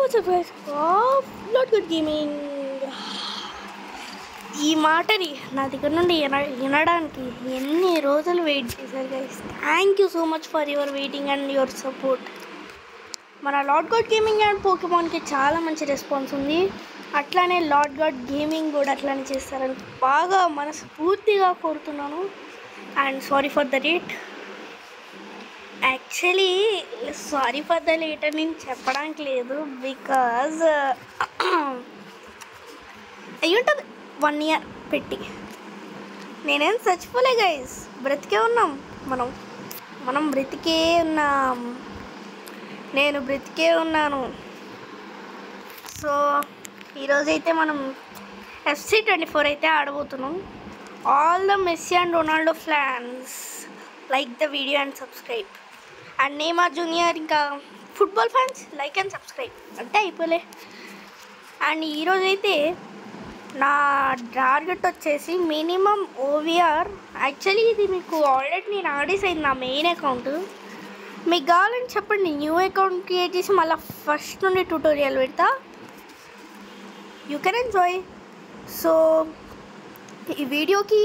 what's up guys? Not good gaming. ఈ మాటని నా దగ్గర నుండి వినడానికి ఎన్ని రోజులు వెయిట్ చేశారు guys. Thank you so much for your waiting and your support. మన లార్డ్ గాడ్ గేమింగ్ అండ్ పోకెమాన్కి చాలా మంచి రెస్పాన్స్ ఉంది. అట్లానే లార్డ్ గాడ్ గేమింగ్ కూడా అట్లానే చేస్తారని బాగా మనస్ఫూర్తిగా కోరుతున్నాను. And sorry for the late. Actually sorry for the late అని నేను చెప్పడానికి లేదు, బికాజ్ అయ్యి ఉంటుంది 1 year పెట్టి. నేనేం చచ్చిపోలే గైస్, బ్రతికే ఉన్నాం. మనం బ్రతికే ఉన్నాం. నేను బ్రతికే ఉన్నాను. సో ఈరోజైతే మనం FC24 అయితే ఆడబోతున్నాం. All the Messi and Ronaldo fans like the video and subscribe. And Neymar junior ఇంకా football fans like and subscribe అంటే అయిపోలే. అండ్ ఈరోజైతే నా టార్గెట్ వచ్చేసి మినిమం OVR. యాక్చువల్లీ ఇది మీకు ఆల్రెడీ నేను ఆడేసేది నా మెయిన్ అకౌంట్. మీకు కావాలని చెప్పండి, న్యూ అకౌంట్ క్రియేట్ చేసి మళ్ళీ ఫస్ట్ నుండి ట్యూటోరియల్ పెడతా. You can enjoy. సో ఈ వీడియోకి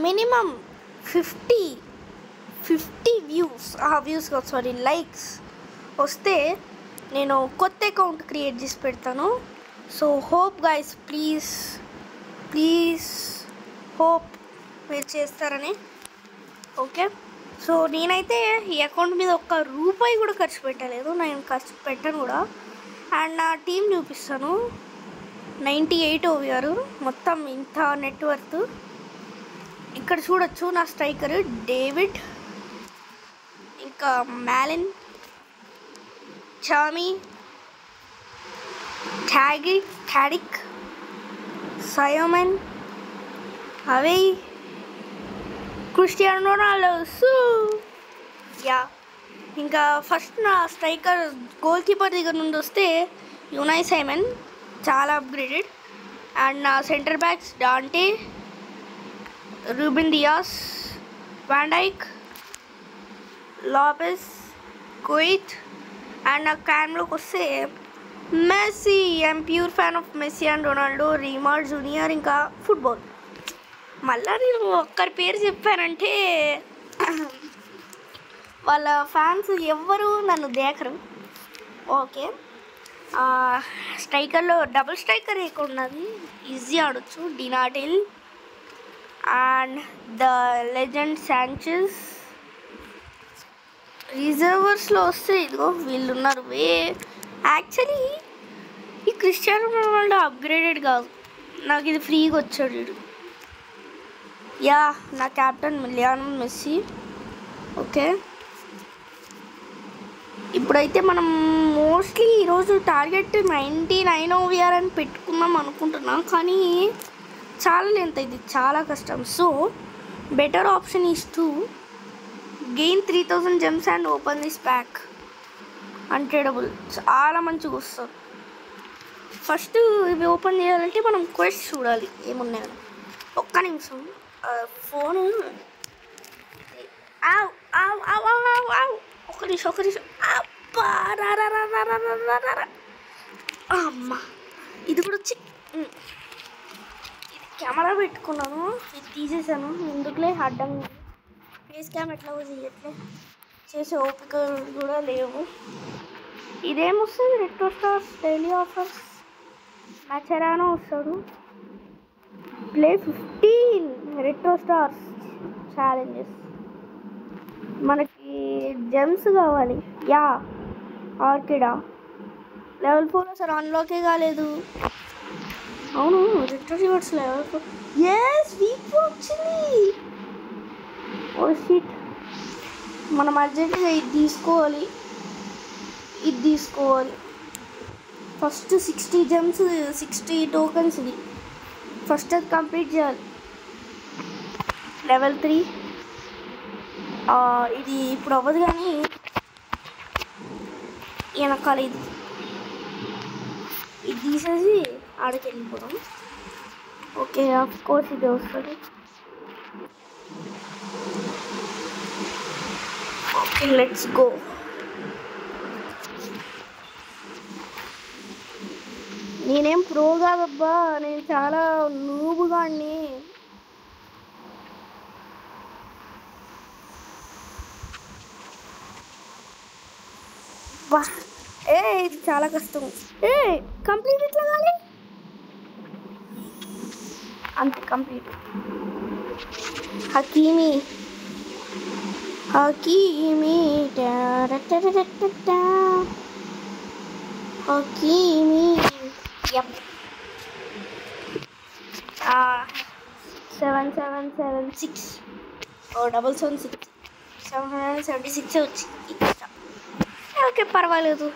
మినిమం 50 లైక్స్ వస్తే నేను కొత్త అకౌంట్ క్రియేట్ చేసి పెడతాను. So hope guys, please hope మీరు చేస్తారని. ఓకే, సో నేనైతే ఈ అకౌంట్ మీద ₹1 కూడా ఖర్చు పెట్టలేదు. నేను ఖర్చు పెట్టను కూడా. అండ్ నా టీం చూపిస్తాను. 98 OVR మొత్తం, ఇంత నెట్వర్త్. ఇక్కడ చూడొచ్చు నా స్ట్రైకర్ డేవిడ్, ఇంకా మ్యాలిన్, చామీ, థాడిక్, సయోమన్, అవే, క్రిస్టియానో రొనాల్డో. యా, ఇంకా ఫస్ట్ నా స్ట్రైకర్ గోల్ కీపర్ దగ్గర నుండి వస్తే యునై సైమన్, చాలా అప్గ్రేడెడ్. అండ్ నా centre backs Dante, Ruben Dias, van Dijk, లాపెస్, కుయిత్. అండ్ నా క్యామ్లోకి వస్తే Messi. I'm pure fan of Messi and Ronaldo, Neymar junior, ఇంకా ఫుట్బాల్. మళ్ళీ నేను ఒక్కరి పేరు చెప్పానంటే వాళ్ళ ఫ్యాన్స్ ఎవ్వరు నన్ను దేకరు. ఓకే, స్ట్రైకర్లో డబుల్ స్ట్రైకర్ ఉన్నది, ఈజీ ఆడొచ్చు. డినాటిల్ అండ్ ద లెజెండ్ శాంచెస్. రిజర్వర్స్లో వస్తే ఇదిగో వీళ్ళు ఉన్నారు. యాక్చువల్లీ ఈ క్రిస్టియానో రొనాల్డో అప్గ్రేడెడ్ కాదు, నాకు ఇది ఫ్రీగా వచ్చాడు వీడు. యా, నా కెప్టెన్ లియోనెల్ మెస్సీ. ఓకే, ఇప్పుడైతే మనం మోస్ట్లీ ఈరోజు టార్గెట్ 99 OVR అని పెట్టుకుందాం అనుకుంటున్నాం, కానీ చాలా లెంత్ ఇది, చాలా కష్టం. So better option is to gain 3000 gems and open this pack. Untradable చాలా మంచిగా వస్తుంది. ఫస్ట్ ఇవి ఓపెన్ చేయాలంటే మనం క్వెస్ట్ చూడాలి ఏమున్నాయో. ఒక్క నిమిషం, ఫోను ఒక నిమిషం. అమ్మా, ఇది కూడా వచ్చి ఇది కెమెరా పెట్టుకున్నాను, ఇది తీసేసాను. ఎందుకులే అడ్డం ఫేస్ క్యామ్ ఎట్లా చేయట్లే, చేసే ఓపిక కూడా లేవు. ఇదేమొస్తుంది, రెట్రో స్టార్స్ డైలీ ఆఫర్స్. మచరానో వస్తాడు. Play 15 retro stars challenges. మనకి జెమ్స్ కావాలి. యా, ఆర్కిడా లెవెల్ 4 అసలు అన్లాకే కాలేదు. అవును, retro rivers level 4. Yes, week వచ్చింది. ఓ షిట్, మనం అర్జెంటుగా ఇది తీసుకోవాలి. First 60 gems 60 tokens. ఇది ఫస్ట్ అది కంప్లీట్ చేయాలి. లెవెల్ 3 ఇది ఇప్పుడు అవ్వదు, కానీ వెనకాల ఇది తీసేసి ఆడికి వెళ్ళిపోదాం. ఓకే, ఆఫ్ కోర్స్ ఇది వస్తుంది. Okay, let's go. నేనేం ప్రో కాదబ్బా, నేను చాలా నూబుగాడిని. వా ఇది చాలా కష్టం. కంప్లీట్ ఎట్లా కావాలి? అంతే complete. Hakimi Hakimi Hakimi. Yup 7776 776 776 వచ్చింది. ఓకే పర్వాలేదు.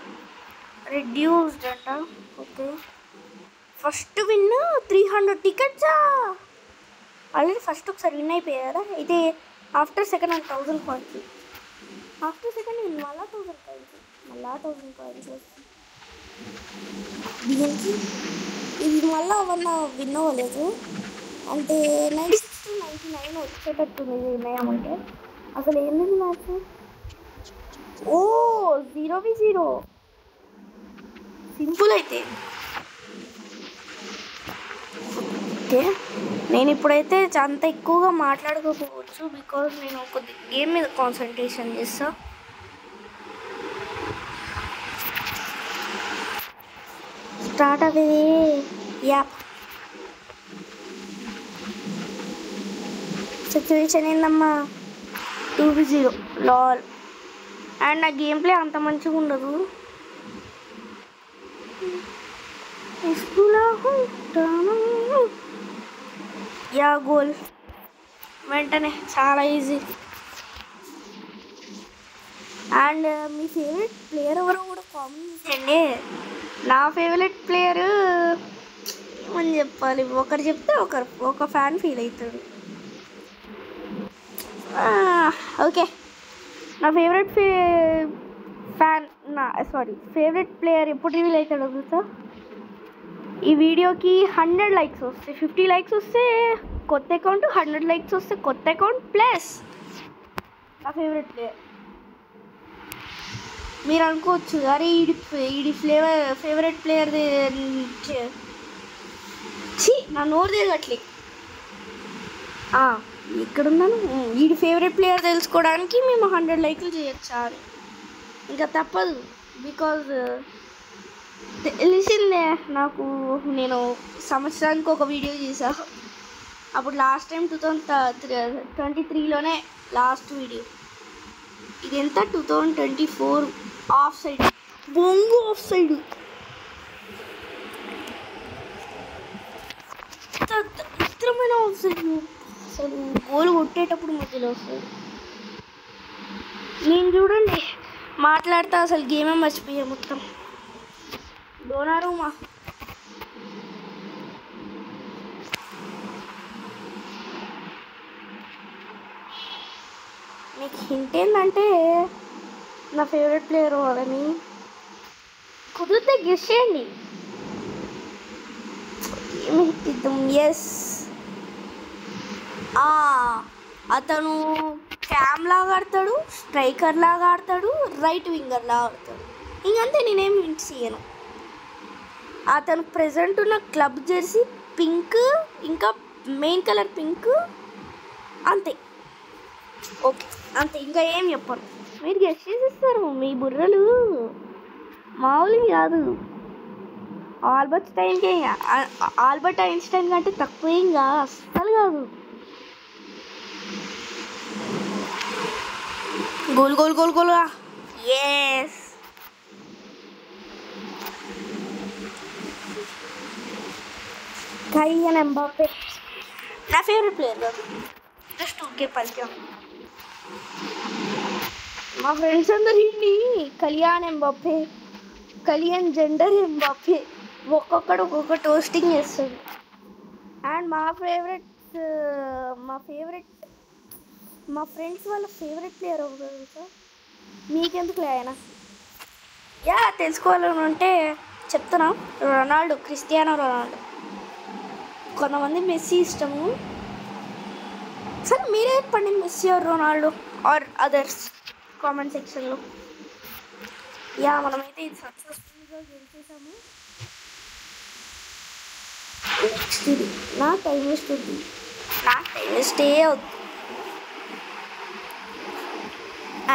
రెడ్యూస్డ్ అంట. ఓకే ఫస్ట్ విన్ 300 టికెట్సా. ఆల్రెడీ ఫస్ట్ ఒకసారి విన్ అయిపోయారా? అయితే after second 1000 coins. After second మళ్ళీ 1000 కాయిన్స్, మళ్ళీ 1000 కాయిన్స్ వస్తుంది. దీనికి ఇది మళ్ళీ ఏమన్నా విన్ అవ్వలేదు అంటే 96 to 99 వచ్చేటట్టుంది వినయం అంటే. అసలు ఏంది మ్యాచ్? 0v0 సింపుల్ అయితే. ఓకే నేను ఇప్పుడైతే అంత ఎక్కువగా మాట్లాడుకోకపోవచ్చు బికాజ్ నేను కొద్ది గేమ్ మీద కాన్సన్ట్రేషన్ చేస్తా. స్టార్ట్ అవ్వే యాప్. సిచ్యువేషన్ ఏందమ్మా? 2v0 లాల్. అండ్ నా గేమ్ ప్లే అంత మంచిగా ఉండదు. యా గోల్ వెంటనే చాలా easy. And me favourite player ఎవరో కూడా కామెంట్ చేయండి. నా ఫేవరెట్ ప్లేయరు ఏమని చెప్పాలి, ఒకరు చెప్తే ఒక ఫ్యాన్ ఫీల్ అవుతాడు. ఓకే నా ఫేవరెట్ ఫేవరెట్ ప్లేయర్ ఎప్పుడు రివీల్ అవుతాడో తెలుసా? ఈ వీడియోకి 100 లైక్స్ వస్తే, 50 లైక్స్ వస్తే కొత్త అకౌంట్, 100 లైక్స్ వస్తే కొత్త అకౌంట్ ప్లస్ నా ఫేవరెట్ ప్లేయర్. మీరు అనుకోవచ్చు అరే ఈడి ఫేవరెట్ ప్లేయర్ నా నోరు తిరగట్లే. ఎక్కడున్నాను? వీడి ఫేవరెట్ ప్లేయర్ తెలుసుకోవడానికి మేము 100 లైక్లు చేయొచ్చా? ఇంకా తప్పదు బికాజ్ తెలిసిందే నాకు. నేను సంవత్సరానికి ఒక వీడియో చేసా. అప్పుడు లాస్ట్ టైం 2023లోనే లాస్ట్ వీడియో. ఇది ఎంత 2024 ఆఫ్ సైడ్, బొంగు ఆఫ్ సైడ్. చిత్రమైన ఆఫ్ సైడ్. అసలు గోల్ కొట్టేటప్పుడు మధ్యలో వస్తుంది. నేను చూడండి మాట్లాడతా అసలు గేమే మర్చిపోయా మొత్తం. డోనారుమా మీకు హింట్ ఏంటంటే నా ఫేవరెట్ ప్లేయర్ వాళ్ళని కుదిరితే గెస్ చేయండి. ఏమి ఇద్దాం? ఎస్ అతను క్యామ్ లాగా ఆడతాడు, స్ట్రైకర్ లాగా ఆడతాడు, రైట్ వింగర్ లాగా ఆడతాడు. ఇంకంతే, నేనేం హింట్ చేయను. అతను ప్రెజెంట్ ఉన్న క్లబ్ జెర్సీ పింక్, ఇంకా మెయిన్ కలర్ పింక్, అంతే. ఓకే అంతే, ఇంకా ఏం చెప్పను. మీరు గెస్ట్ చేసేస్తారు. మీ బుర్రలు మామూలు కాదు. ఆల్బర్ట్ ఐన్స్టైన్ కంటే తక్కువ ఏం కాదు, అస్సలు కాదు. Goal goal goal goal. Yes Kylian Mbappe నా ఫేవరెట్ ప్లేయర్ కాదు, జస్ట్ ఊరికే పరిచయం. మా ఫ్రెండ్స్ అందరు ఇన్ని కలియన్ జెండర్ ఎంబాపే ఒక్కొక్కడు ఒక్కొక్క టోస్టింగ్ చేస్తుంది. అండ్ మా ఫ్రెండ్స్ వాళ్ళ ఫేవరెట్ ప్లేయర్ అవుతుంది సార్. మీకెందుకు ఆయన? తెలుసుకోవాలని ఉంటే చెప్తున్నా. Cristiano Ronaldo. కొంతమంది మెస్సీ ఇష్టము. సరే మీరే చెప్పండి, Messi or Ronaldo or others comment సెక్షన్లో. మనమైతే ఇది సక్సెస్ఫుల్గా గెలిచేసాము. నెక్స్ట్ ఇది నా టైం వేస్ట్ అవుతుంది, నా టైం వేస్టే అవుతుంది.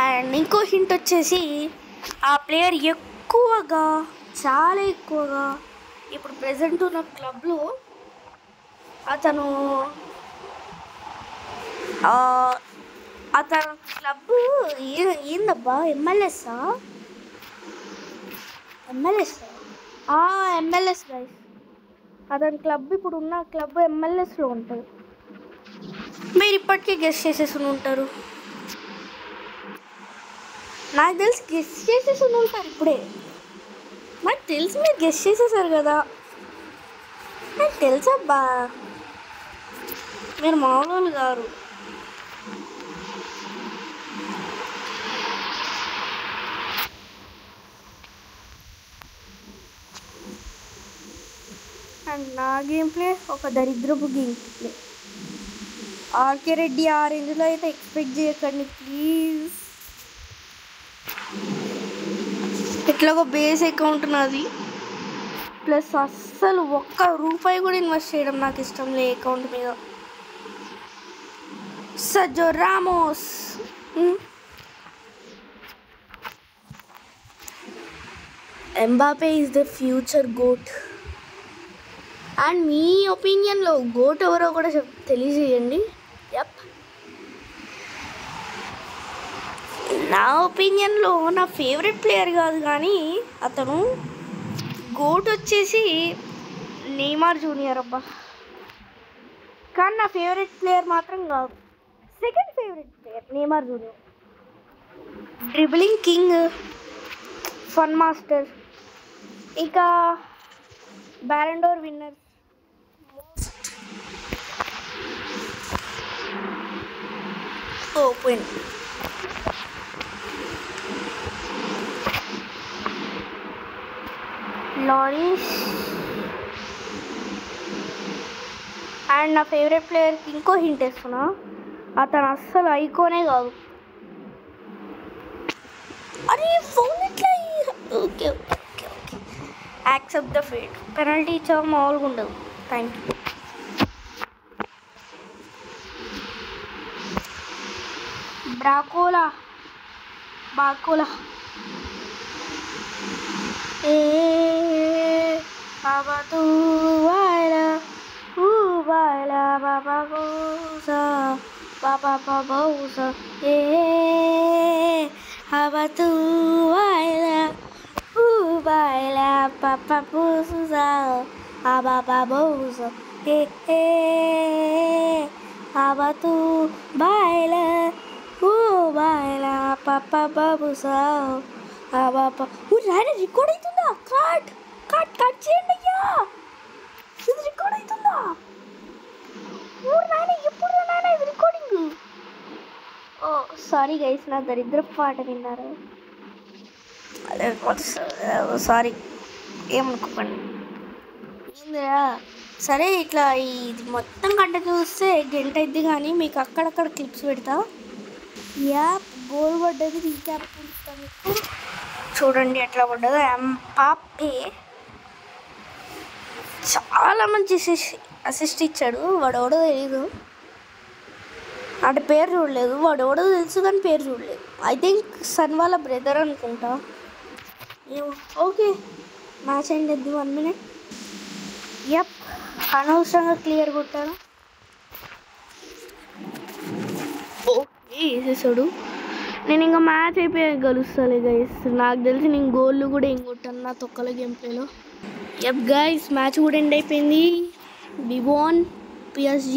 అండ్ ఇంకో హింట్ వచ్చేసి ఆ ప్లేయర్ ఎక్కువగా, చాలా ఎక్కువగా ఇప్పుడు ప్రెజెంట్ ఉన్న క్లబ్లో అతను క్లబ్ ఏందబ్బా, ఎంఎల్ఎస్సా? MLS guys. అతని క్లబ్ ఇప్పుడు ఉన్న క్లబ్ ఎంఎల్ఎస్లో ఉంటుంది. మీరు ఇప్పటికీ గెస్ట్ చేసేసి ఉంటారు, నాకు తెలిసి గెస్ట్ చేసేసి ఉంటారు ఇప్పుడే. నాకు తెలిసి మీరు గెస్ట్ చేసేసారు కదా, నాకు తెలుసబ్బా, మీరు మామూలు గారు. అండ్ నా గేమ్ ప్లే ఒక దరిద్రపు గేమ్ ప్లే. ఆర్కే రెడ్డి ఆ రేంజ్లో అయితే ఎక్స్పెక్ట్ చేయకండి ప్లీజ్. ఎట్లాగో బేస్ అకౌంట్ నాది, ప్లస్ అస్సలు ఒక్క రూపాయి కూడా ఇన్వెస్ట్ చేయడం నాకు ఇష్టం లేదు అకౌంట్ మీద. Sergio Ramos, Mbappe is the future GOAT. And మీ ఒపీనియన్లో గోట్ ఎవరో కూడా తెలియజేయండి. యప్, నా ఒపీనియన్లో నా ఫేవరెట్ ప్లేయర్ కాదు, కానీ అతను గోట్ వచ్చేసి నెయ్మర్ జూనియర్ అబ్బా. కానీ నా ఫేవరెట్ ప్లేయర్ మాత్రం కాదు, second favourite player Neymar junior. Dribbling king, fun master, ఇంకా బ్యాలన్ డోర్ విన్నర్, ఓపెన్. లారీస్. అండ్ నా ఫేవరెట్ ప్లేయర్కి ఇంకో హింట్ ఇస్తున్నా, అతను అస్సలు ఐకోనే కాదు. అరే ఫోన్ ఇట్లా. Okay okay okay, accept the fate. Penalty ఇచ్చావు మామూలుగా ఉండదు. Thank you. బాకోలా బాబా తూ వాయలా వాయలా బాబా గోసా బాబా బాబౌసా బాబా తూ వాయలా వాయలా పాపా పూసా బాబా బాబౌసా బాబా తూ బాయలా బాయలా పాపా బాబుసా బాబా. నాయన రికార్డ్ అవుతుందా? కట్ చేయండి అయ్యా, ఇది రికార్డ్ అవుతుందా? నాయన ఎప్పుడు నాయన ఇది రికార్డింగ్? ఓ సారీ గైస్, నా దరిద్ర పాట విన్నారు, సారీ, ఏమనుకోకండి. ఏందిరా, సరే ఇట్లా ఇది మొత్తం గంట చూస్తే గంట అయింది, కానీ మీకు అక్కడక్కడ క్లిప్స్ పెడతా. యాప్ గోల్ పడ్డది, రీక్యాప్ చూడండి ఎట్లా పడ్డదో. ఎంబాపే చాలా మంచి అసిస్ట్ ఇచ్చాడు, వాడెవడో తెలీదు, అంటే పేరు చూడలేదు, వాడెవడో తెలుసు కానీ పేరు చూడలేదు. ఐ థింక్ సన్ వాళ్ళ బ్రదర్ అనుకుంటా. ఓకే, మ్యాచ్ అయింది 1 minute. యప్, అనవసరంగా క్లియర్ కొట్టాను. ఓకే వేసేసాడు. నేను ఇంకా మ్యాచ్ అయిపోయాక గెలుస్తాలే గైస్, నాకు తెలిసి నేను గోళ్ళు కూడా ఏం కొట్టాను నా తొక్కల గేమ్ ప్లేలో. యప్ గైస్, మ్యాచ్ కూడా ఎండ్ అయిపోయింది. We won PSG,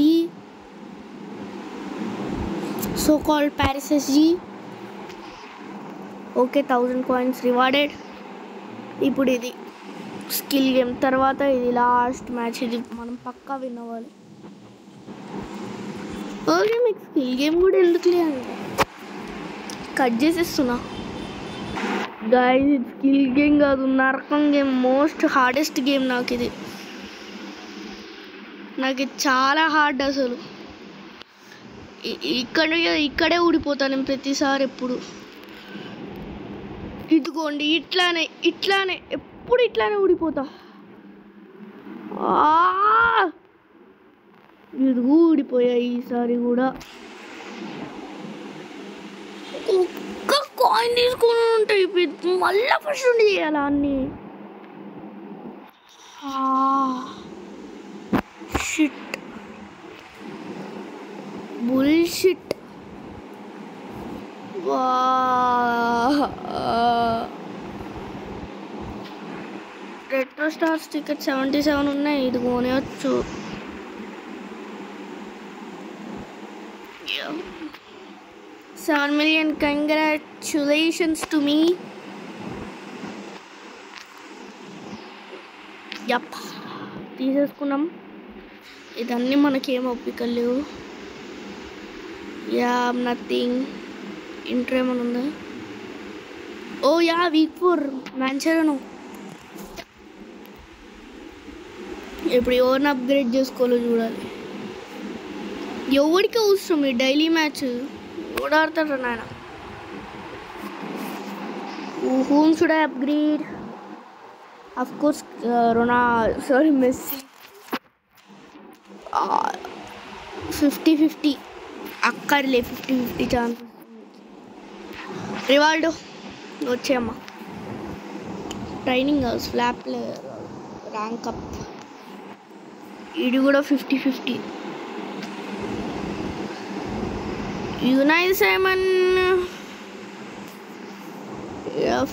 so called Paris SG. Okay, 1000 coins rewarded. ఇప్పుడు ఇది స్కిల్ గేమ్, తర్వాత ఇది లాస్ట్ మ్యాచ్, ఇది మనం పక్కా విన్ అవ్వాలి. ఓకే, మీకు స్కిల్ గేమ్ కూడా ఎందుకులే అంటే కట్ చేసేస్తున్నా గైస్. ఇది స్కిల్ గేమ్ కాదు, నరకం గేమ్, మోస్ట్ హార్డెస్ట్ గేమ్. నాకు ఇది చాలా హార్డ్ అసలు. ఇక్కడే ఊడిపోతాను నేను ప్రతిసారి ఎప్పుడు. ఇదిగోండి, ఇట్లానే ఎప్పుడు ఇట్లానే ఊడిపోతా. ఇది ఊడిపోయాయి ఈసారి కూడా. ఒక్క కాయిన్ తీసుకుని ఉంటాయి మళ్ళీ ఫస్ట్ నుండి చేయాలా అన్ని. Shit bullshit. Retro stars ticket 77 ఉన్నాయి. ఇది కొనేయచ్చు. 7 million. Congratulations to me. Yup తీసేసుకున్నాం. ఇదన్నీ మనకేం ఒప్పికలు లేవు. Yeah nothing. ఇంట్రో ఏమైనా ఉందా? ఓ యా వీక్ 4 మ్యాన్చెస్టర్. ఇప్పుడు ఎవరిని అప్గ్రేడ్ చేసుకోవాలో చూడాలి. ఎవరికి అవసరం ఈ డైలీ మ్యాచ్? ఎవడు ఆడతాడు నాయన? Whom should I upgrade? Of course Messi. 50-50 అక్కర్లే. 50-50 ఛాన్స్. రివాల్డో వచ్చేయమ్మా. Training house flop player rank up. ఇది కూడా 50-50. యునై సైమన్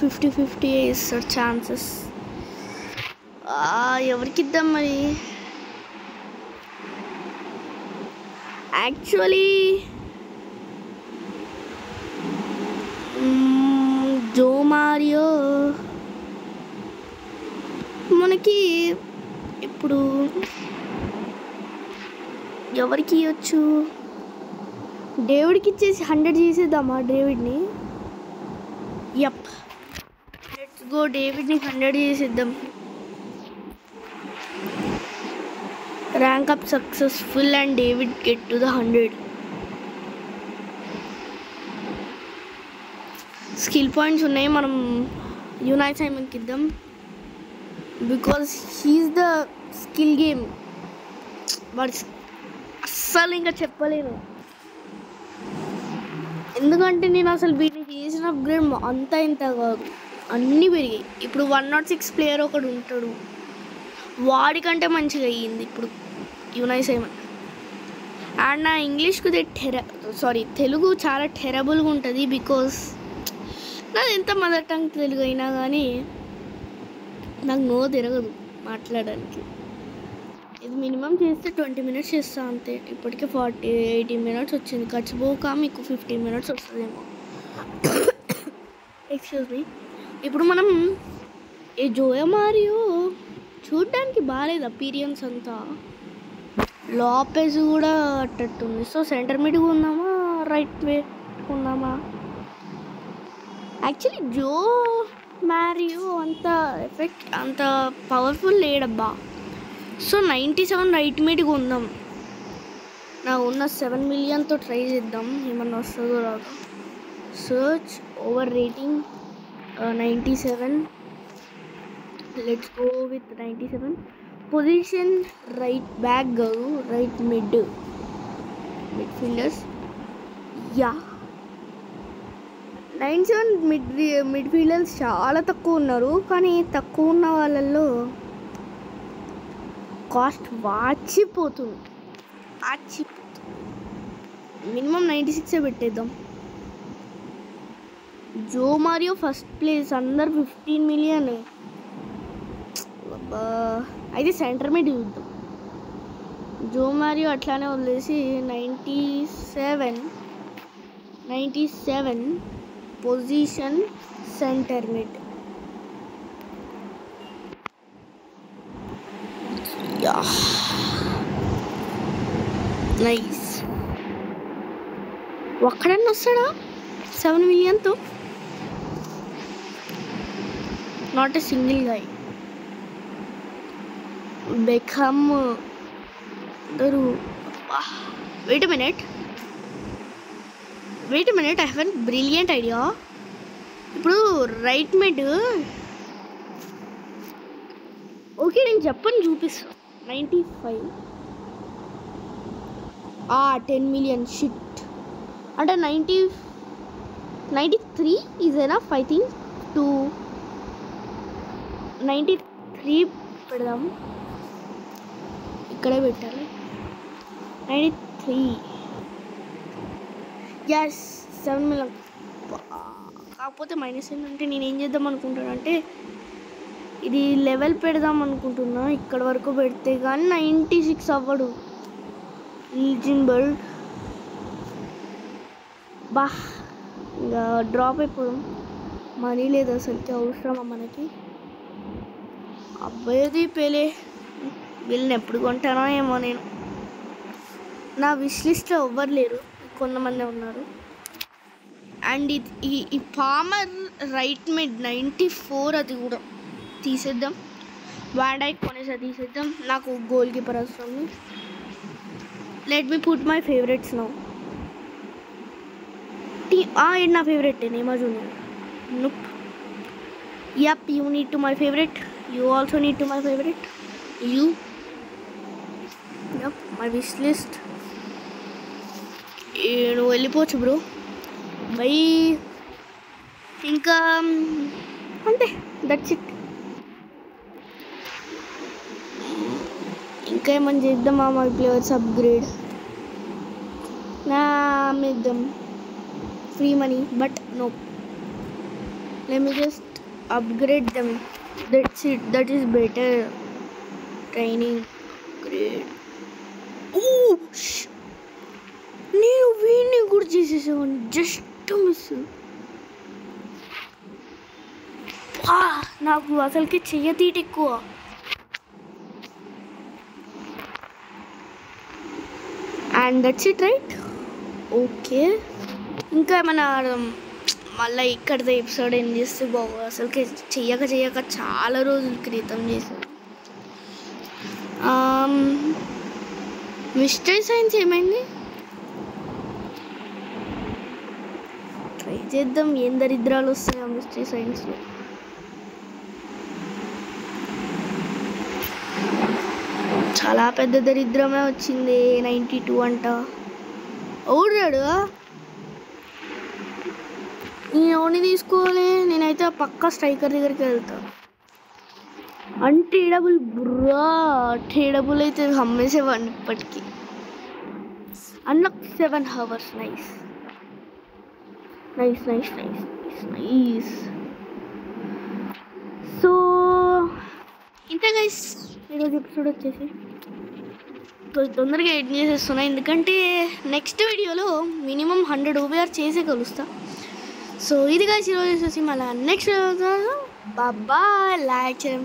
50-50 ఇస్తారు ఛాన్సెస్. ఎవరికి ఇద్దాం మరి? యాక్చువల్లీ జో మారియో మనకి ఇప్పుడు ఎవరికి ఇవ్వచ్చు? డేవిడ్కి ఇచ్చేసి 100 చేసేద్దామా డేవిడ్ని? Yup let's go. డేవిడ్ని 100 చేసేద్దాం. Rank up successful and David get to the 100. Skill points ఉన్నాయి. మనం యునై సైమన్కి ఇద్దాం because he is the skill game. But అస్సలు ఇంకా చెప్పలేను, ఎందుకంటే నేను అసలు వీటిని చేసిన అప్గ్రేడ్ అంతా ఇంత కాదు, అన్నీ పెరిగాయి. ఇప్పుడు 106 ప్లేయర్ ఒకడు ఉంటాడు, వాడికంటే మంచిగా అయ్యింది ఇప్పుడు యునై సైమన్. అండ్ నా ఇంగ్లీష్కు తెలుగు చాలా టెరబుల్గా ఉంటుంది బికాస్ నాది ఎంత మదర్ టంగ్ తెలుగు అయినా కానీ నాకు నో తిరగదు మాట్లాడడానికి. ఇది మినిమం చేస్తే 20 minutes చేస్తా అంతే. ఇప్పటికే 80 minutes వచ్చింది. ఖర్చుపోక మీకు 15 minutes వస్తుందేమో. Excuse me. ఇప్పుడు మనం ఈ జోయా మారియో చూడ్డానికి బాగాలేదు అపీరియన్స్ అంతా. లాపెజ్ కూడా అట్టట్టుంది. సో సెంటర్ మిడ్ ఉందామా రైట్ పెట్టుకుందామా? యాక్చువల్లీ జో మారియో అంత పవర్ఫుల్ లేడబ్బా. సో 97 రైట్ మిడ్గా ఉందాం. నా ఉన్న 7 millionతో ట్రై చేద్దాం ఏమన్నా వస్తుందో రాదు. Search over rating 97. Let's go with 97. Position right back కాదు, right midfielders. Yeah 97 midfielders చాలా తక్కువ ఉన్నారు. కానీ తక్కువ ఉన్న వాళ్ళల్లో కాస్ట్ వాచిపోతుంది. మినిమం 96 పెట్టేద్దాం. జో మారియో ఫస్ట్ ప్లేస్, అందరు 15 million. అయితే సెంటర్ మిడ్ చూద్దాం. జో మారియో అట్లానే వదిలేసి 97 పొజిషన్ సెంటర్ మిడ్. నైస్. ఒక్కడన్నా వస్తాడా 7 millionతో? Not a single guy. Beckham అందరూ. Wait a minute, I have an brilliant idea. ఇప్పుడు రైట్ మిడ్ ఓకే, నేను చెప్పని చూపిస్తాను. 95 10 million షిట్ అంటే 93 is enough I think to 93 పెడదాం ఇక్కడే పెట్టాలి 93 ఎస్ 7 million కాకపోతే మైనస్ ఏంటంటే నేను ఏం చేద్దాం అనుకుంటానంటే ఇది లెవెల్ పెడదాం అనుకుంటున్నా ఇక్కడ వరకు పెడితే కానీ 96 అవ్వడు లీజన్ బర్డ్ బా ఇంకా డ్రాప్ అయిపోదాం మనీ లేదు అసలుకి అవసరమా మనకి అబ్బాయిది పేలే వీళ్ళని ఎప్పుడు కొంటానో ఏమో నేను నా విష్ లిస్ట్లో ఎవ్వరు లేరు కొంతమంది ఉన్నారు అండ్ ఈ ఫార్మర్ రైట్ మిడ్ 94 అది కూడా తీసేద్దాం వాన్ డైక్ కొనేసా తీసేద్దాం నాకు గోల్ కీపర్ అవసరం let me put my favourites now ఇది నా ఫేవరెట్ నేమా జూనియర్ నుప్ yup you need to my favourite you also need to my favourite you yup my wish list నువ్వు వెళ్ళిపోవచ్చు బ్రో బై ఇంకా అంతే దట్స్ ఇట్ ఇంకా ఏమని చేద్దామా మై ప్లేయర్స్ అప్గ్రేడ్ నా ఇద్దాం free money but no let me just upgrade them that's it that is better training upgrade నేను వీడిని కూడా చేసేసాను జస్ట్ మిస్ నాకు అసలుకి చెయ్యతీట ఎక్కువ and that's it right okay ఇంకా ఏమైనా మళ్ళీ ఇక్కడితో ఎపిసోడ్ ఏం చేస్తే బాగు అసలుకి చెయ్యక చాలా రోజుల క్రితం చేశాను మిస్టరీ సైన్స్ ఏమైంది ట్రై చేద్దాం ఏం దరిద్రాలు వస్తాయి ఆ మిస్టరీ సైన్స్లో చాలా పెద్ద దరిద్రమే వచ్చింది 92 అంట ఓడాడు నేను ఎవరిని తీసుకోవాలి నేనైతే పక్కా స్ట్రైకర్ దగ్గరికి వెళ్తా అన్ట్రేడబుల్ బుర్రా ట్రేడబుల్ అయితే అమ్మేసేవాడిని ఇప్పటికీ అన్లాక్ 7 hours నైస్ సో ఇంత గైస్ ఈరోజు ఎపిసోడ్ వచ్చేసి తొందరగా ఎడిట్ చేసేస్తున్నా ఎందుకంటే నెక్స్ట్ వీడియోలో మినిమం 100 OBR చేసే కలుస్తా సో ఇది గైస్ ఈరోజు వచ్చేసి మళ్ళీ నెక్స్ట్ బాయ్ లైక్ చేయడం